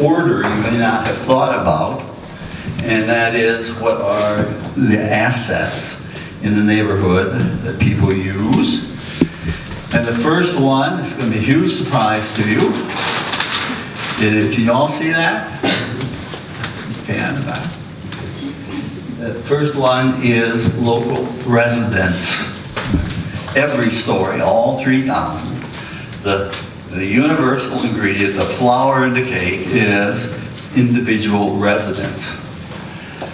order you may not have thought about, and that is what are the assets in the neighborhood that people use. And the first one is going to be a huge surprise to you. Can you all see that? Okay, the first one is local residents. Every story, all 3,000. The universal ingredient, the flour in the cake, is individual residents.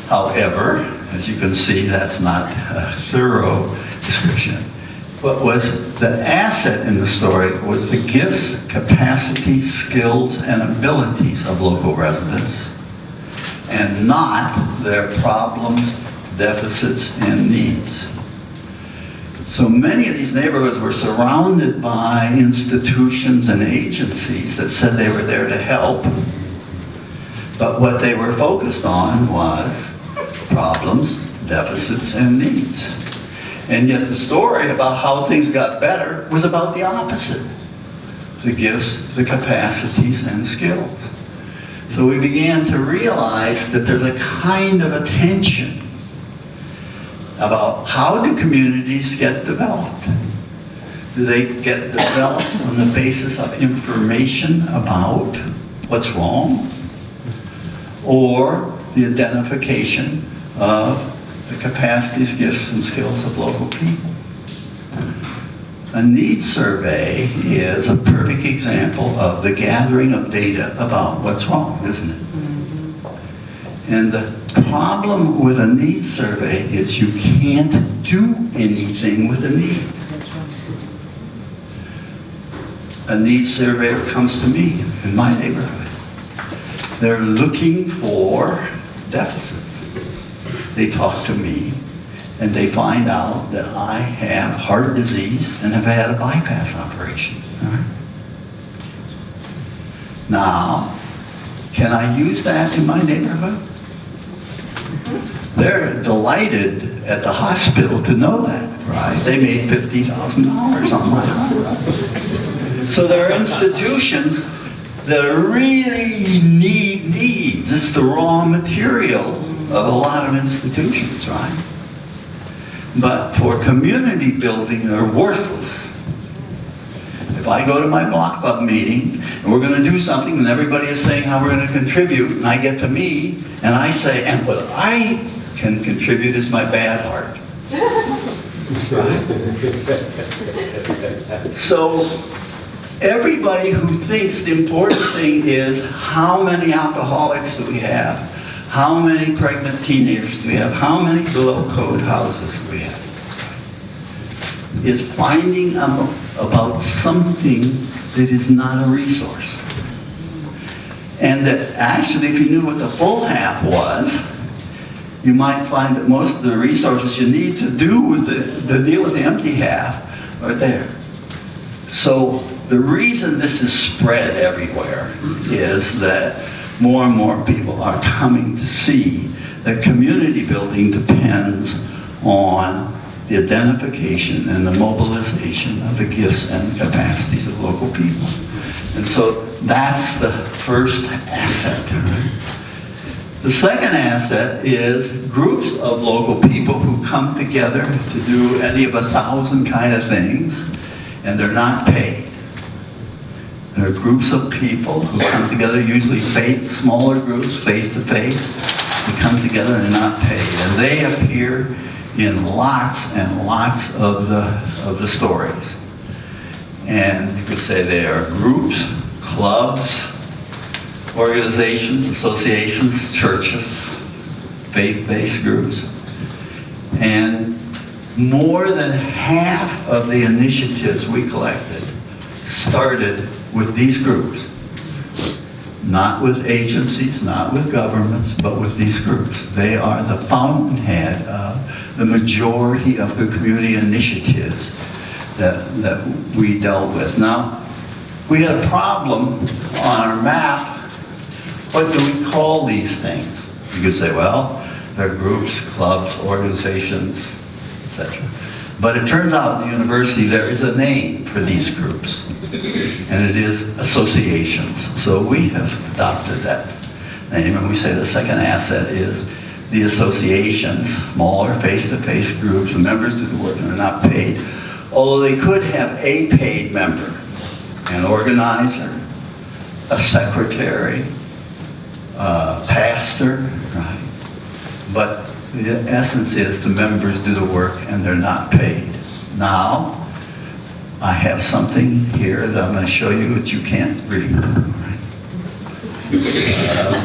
However, as you can see, that's not a thorough description. What was the asset in the story was the gifts, capacities, skills, and abilities of local residents, and not their problems, deficits, and needs. So many of these neighborhoods were surrounded by institutions and agencies that said they were there to help, but what they were focused on was problems, deficits, and needs. And yet the story about how things got better was about the opposite. The gifts, the capacities, and skills. So we began to realize that there's a kind of a tension about how do communities get developed. Do they get developed on the basis of information about what's wrong, or the identification of the capacities, gifts, and skills of local people? A needs survey is a perfect example of the gathering of data about what's wrong, isn't it? And the problem with a needs survey is you can't do anything with a need. A needs surveyor comes to me in my neighborhood. They're looking for deficits. They talk to me, and they find out that I have heart disease and have had a bypass operation. All right? Now, can I use that in my neighborhood? They're delighted at the hospital to know that, right? They made $50,000 on my heart. So there are institutions that really need needs. It's the raw material of a lot of institutions, right? But for community building, they're worthless. If I go to my block club meeting and we're going to do something and everybody is saying how we're going to contribute, and I get to me and I say, and what I can contribute is my bad heart. Right? So everybody who thinks the important thing is how many alcoholics do we have? How many pregnant teenagers do we have? How many below code houses do we have? Is finding about something that is not a resource. And that actually, if you knew what the full half was, you might find that most of the resources you need to do with the deal with the empty half are there. So the reason this is spread everywhere is that more and more people are coming to see that community building depends on the identification and the mobilization of the gifts and capacities of local people. And so that's the first asset. The second asset is groups of local people who come together to do any of 1,000 kind of things, and they're not paid. There are groups of people who come together, usually smaller groups, face to face. They come together and they're not paid. And they appear in lots and lots of the stories. And you could say they are groups, clubs, organizations, associations, churches, faith-based groups. And more than half of the initiatives we collected started with these groups. Not with agencies, not with governments, but with these groups. They are the fountainhead of the majority of the community initiatives that we dealt with. Now, we had a problem on our map. What do we call these things? You could say, well, they're groups, clubs, organizations, etc. But it turns out in the university there is a name for these groups, and it is associations. So we have adopted that name, and we say the second asset is the associations, smaller face-to-face groups. The members do the work and are not paid, although they could have a paid member, an organizer, a secretary, a pastor, right? But the essence is the members do the work and they're not paid. Now, I have something here that I'm going to show you that you can't read, right?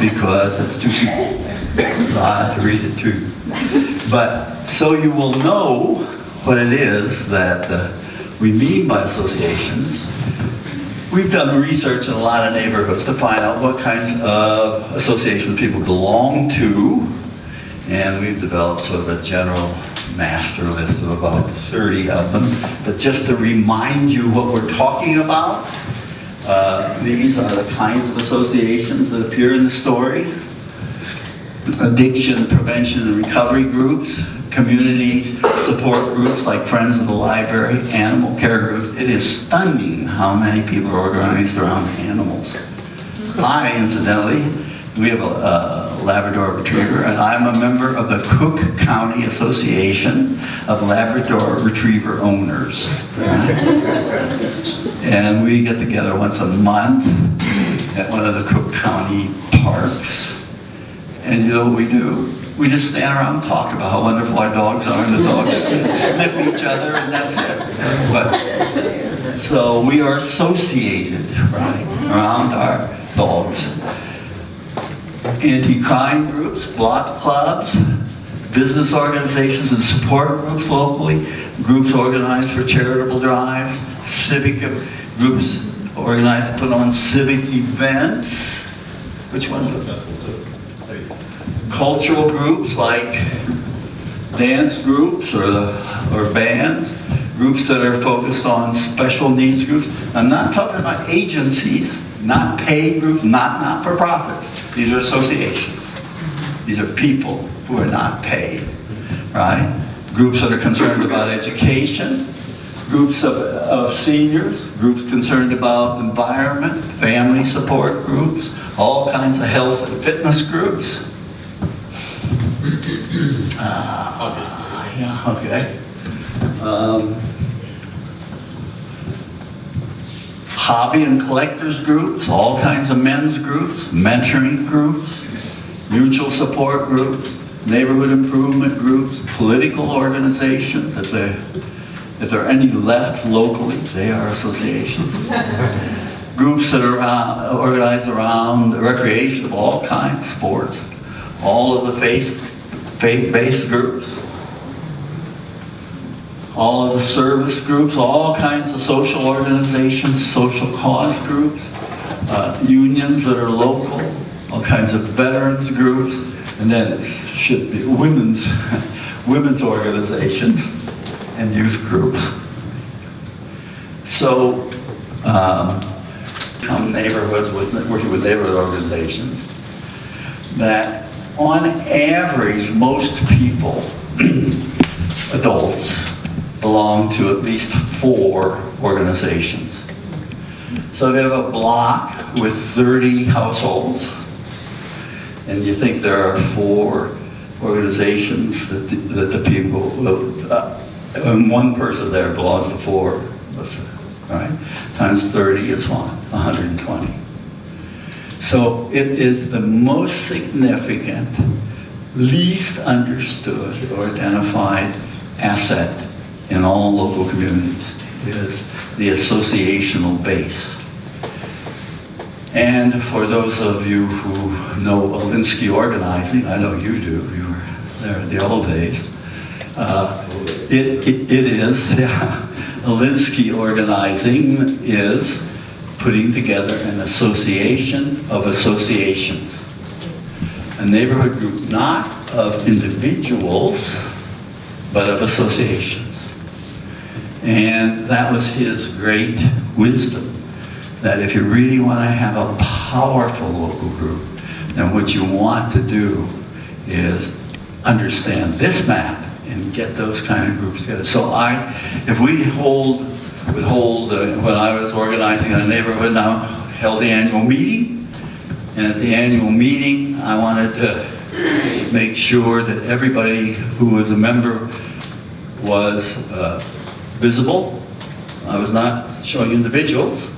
Because it's too small. So I have to read it to you. But so you will know what it is that we mean by associations. We've done research in a lot of neighborhoods to find out what kinds of associations people belong to, and we've developed sort of a general master list of about 30 of them. But just to remind you what we're talking about, these are the kinds of associations that appear in the story. Addiction prevention and recovery groups, community support groups like Friends of the Library, animal care groups. It is stunning how many people are organized around animals. I, incidentally, we have a Labrador Retriever, and I'm a member of the Cook County Association of Labrador Retriever Owners. And we get together once a month at one of the Cook County parks. And you know what we do? We just stand around and talk about how wonderful our dogs are, and the dogs sniff each other, and that's it. But, so we are associated, right, around our dogs. Anti-crime groups, block clubs, business organizations and support groups locally, groups organized for charitable drives, civic groups organized to put on civic events. Which one? Cultural groups like dance groups or bands, groups that are focused on special needs groups. I'm not talking about agencies, not paid groups, not for-profits. These are associations. These are people who are not paid, right? Groups that are concerned about education, groups of seniors, groups concerned about environment, family support groups, all kinds of health and fitness groups. Yeah, okay. Hobby and collectors groups, all kinds of men's groups, mentoring groups, mutual support groups, neighborhood improvement groups, political organizations. If there are any left locally, they are associations. Groups that are organized around recreation of all kinds, sports, all of the faith-based groups, all of the service groups, all kinds of social organizations, social cause groups, unions that are local, all kinds of veterans groups, and then it should be women's organizations and youth groups. So, neighborhoods working with neighborhood organizations, that on average, most people, adults, belong to at least 4 organizations. So they have a block with 30 households, and you think there are 4 organizations that the people, and one person there belongs to 4, let's say, right? Times 30 is what? 120. So it is the most significant, least understood or identified asset in all local communities, is the associational base. And for those of you who know Alinsky organizing, I know you do, you were there in the old days, Alinsky organizing is putting together an association of associations. A neighborhood group not of individuals, but of associations. And that was his great wisdom, that if you really want to have a powerful local group, then what you want to do is understand this map and get those kind of groups together. So if we when I was organizing a neighborhood now, held the annual meeting, and at the annual meeting, I wanted to make sure that everybody who was a member was visible. I was not showing individuals.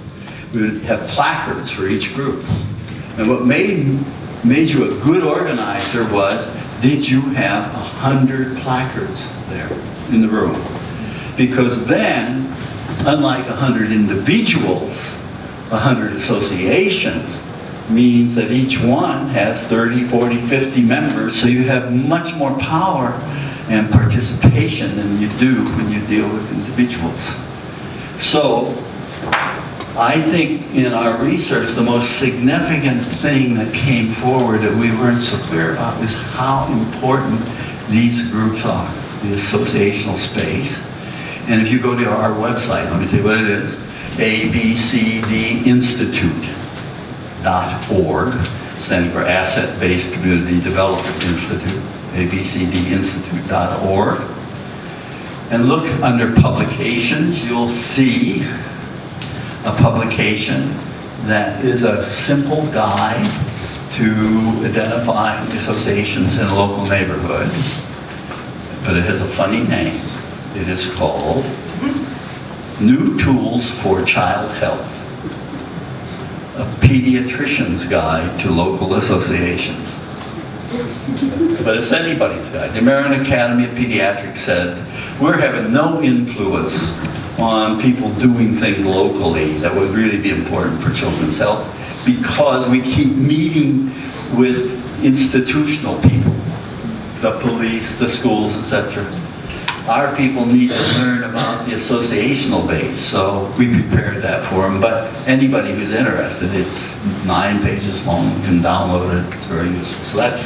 We would have placards for each group. And what made you a good organizer was, did you have 100 placards there in the room? Because then, unlike 100 individuals, 100 associations means that each one has 30, 40, 50 members, so you have much more power and participation than you do when you deal with individuals. So, I think in our research, the most significant thing that came forward that we weren't so clear about is how important these groups are, the associational space. And if you go to our website, let me tell you what it is, abcdinstitute.org, standing for Asset-Based Community Development Institute, abcdinstitute.org. And look under publications, you'll see a publication that is a simple guide to identify associations in a local neighborhood, but it has a funny name. It is called New Tools for Child Health, a pediatrician's guide to local associations. But it's anybody's guide. The American Academy of Pediatrics said, we're having no influence on people doing things locally that would really be important for children's health because we keep meeting with institutional people, the police, the schools, etc. Our people need to learn about the associational base, so we prepared that for them. But anybody who's interested, it's 9 pages long, you can download it, it's very useful. So that's